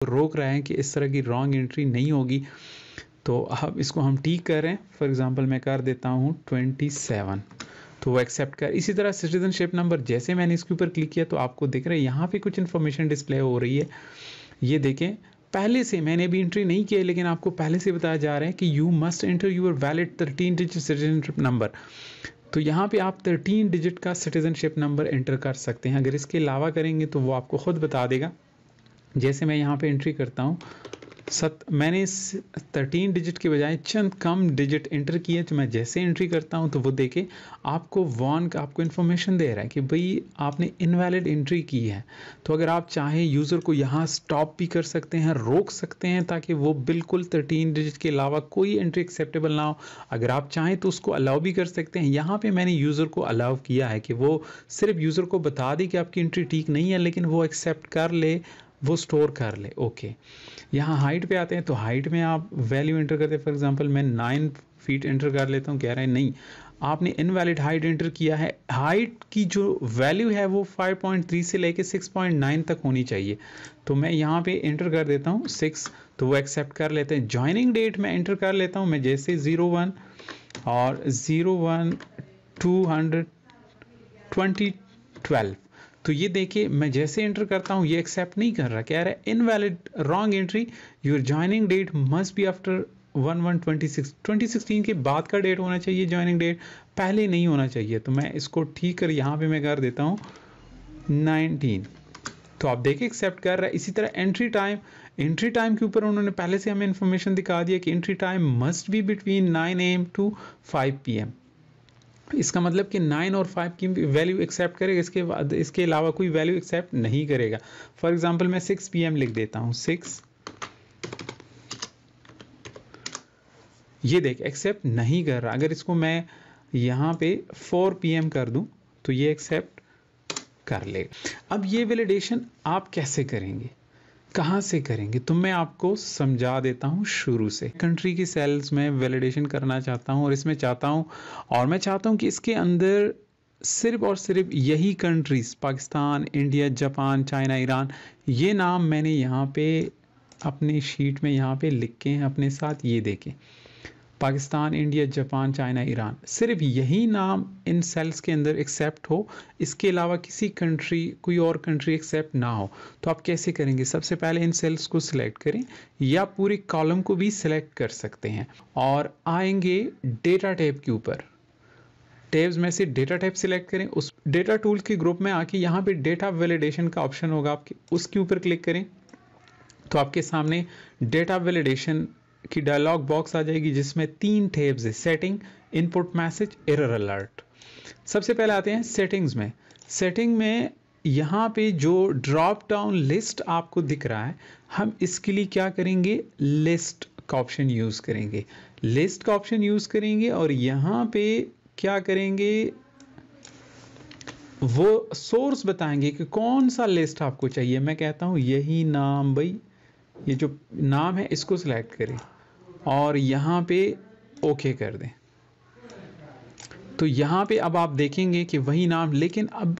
रोक रहा है कि इस तरह की रॉन्ग एंट्री नहीं होगी। तो अब इसको हम ठीक कर रहे हैं। फॉर एग्जांपल मैं कर देता हूँ 27, तो वो एक्सेप्ट कर। इसी तरह सिटीजनशिप नंबर, जैसे मैंने इसके ऊपर क्लिक किया तो आपको दिख रहा है यहाँ पे कुछ इन्फॉर्मेशन डिस्प्ले हो रही है। ये देखें, पहले से मैंने अभी एंट्री नहीं किया, लेकिन आपको पहले से बताया जा रहा है कि you must enter your valid 13 digit citizenship number. तो यहाँ पे आप 13 डिजिट का सिटीजनशिप नंबर एंटर कर सकते हैं। अगर इसके अलावा करेंगे तो वो आपको खुद बता देगा। जैसे मैं यहाँ पे एंट्री करता हूँ, मैंने 13 डिजिट के बजाय चंद कम डिजिट एंटर किए। तो मैं जैसे एंट्री करता हूं तो वो देखे आपको आपको इन्फॉर्मेशन दे रहा है कि भाई आपने इनवैलिड एंट्री की है। तो अगर आप चाहें यूज़र को यहाँ स्टॉप भी कर सकते हैं, रोक सकते हैं, ताकि वो बिल्कुल 13 डिजिट के अलावा कोई एंट्री एक्सेप्टेबल ना हो। अगर आप चाहें तो उसको अलाउ भी कर सकते हैं। यहाँ पे मैंने यूज़र को अलाउ किया है कि वो सिर्फ यूज़र को बता दे कि आपकी एंट्री ठीक नहीं है, लेकिन वो एक्सेप्ट कर ले, वो स्टोर कर ले। ओके, यहाँ हाइट पे आते हैं। तो हाइट में आप वैल्यू एंटर करते हैं। फॉर एग्जांपल मैं 9 फीट एंटर कर लेता हूँ। कह रहा है नहीं, आपने इनवैलिड हाइट एंटर किया है। हाइट की जो वैल्यू है वो 5.3 से लेके 6.9 तक होनी चाहिए। तो मैं यहाँ पे एंटर कर देता हूँ 6, तो वो एक्सेप्ट कर लेते हैं। ज्वाइनिंग डेट मैं एंटर कर लेता हूँ, मैं जैसे 01 और 01/200/2012। तो ये देखिए, मैं जैसे एंटर करता हूँ ये एक्सेप्ट नहीं कर रहा, कह रहा है invalid, wrong entry, your joining date must be after 1/1/2016 के बाद का डेट होना चाहिए, ज्वाइनिंग डेट पहले नहीं होना चाहिए। तो मैं इसको ठीक कर यहाँ पे मैं कर देता हूँ 19। तो आप देखिए एक्सेप्ट कर रहा है। इसी तरह एंट्री टाइम के ऊपर उन्होंने पहले से हमें इंफॉर्मेशन दिखा दिया कि entry time must be between 9 AM to 5 PM। इसका मतलब कि 9 और 5 की वैल्यू एक्सेप्ट करेगा, इसके अलावा कोई वैल्यू एक्सेप्ट नहीं करेगा। फॉर एग्जांपल मैं 6 PM लिख देता हूँ, 6। ये देख एक्सेप्ट नहीं कर रहा। अगर इसको मैं यहाँ पे 4 PM कर दूं तो ये एक्सेप्ट कर लेगा। अब ये वैलिडेशन आप कैसे करेंगे, कहाँ से करेंगे, तो मैं आपको समझा देता हूँ शुरू से। कंट्री की सेल्स में वैलिडेशन करना चाहता हूँ और इसमें चाहता हूँ, और मैं चाहता हूँ कि इसके अंदर सिर्फ और सिर्फ यही countries, Pakistan, India, Japan, China, Iran, ये नाम मैंने यहाँ पे अपनी शीट में यहाँ पे लिख के हैं अपने साथ। ये देखें, Pakistan, India, Japan, China, Iran, सिर्फ यही नाम इन सेल्स के अंदर एक्सेप्ट हो, इसके अलावा किसी कंट्री, कोई और कंट्री एक्सेप्ट ना हो। तो आप कैसे करेंगे, सबसे पहले इन सेल्स को सिलेक्ट करें, या पूरे कॉलम को भी सिलेक्ट कर सकते हैं, और आएंगे डेटा टैब के ऊपर। टैब्स में से डेटा टाइप सिलेक्ट करें, उस डेटा टूल के ग्रुप में आके यहाँ पे डेटा वैलिडेशन का ऑप्शन होगा आपके, उसके ऊपर क्लिक करें तो आपके सामने डेटा वैलिडेशन की डायलॉग बॉक्स आ जाएगी, जिसमें 3 टैब्स है, setting, input message, error alert. सबसे पहले आते हैं सेटिंग्स में। सेटिंग में यहाँ पे जो ड्रॉप डाउन लिस्ट आपको दिख रहा है, हम इसके लिए क्या करेंगे, लिस्ट का ऑप्शन यूज करेंगे। लिस्ट का ऑप्शन यूज करेंगे और यहाँ पे क्या करेंगे, वो सोर्स बताएंगे कि कौन सा लिस्ट आपको चाहिए। मैं कहता हूँ यही नाम, भाई ये जो नाम है इसको सिलेक्ट करें और यहाँ पे ओके कर दें। तो यहाँ पे अब आप देखेंगे कि वही नाम, लेकिन अब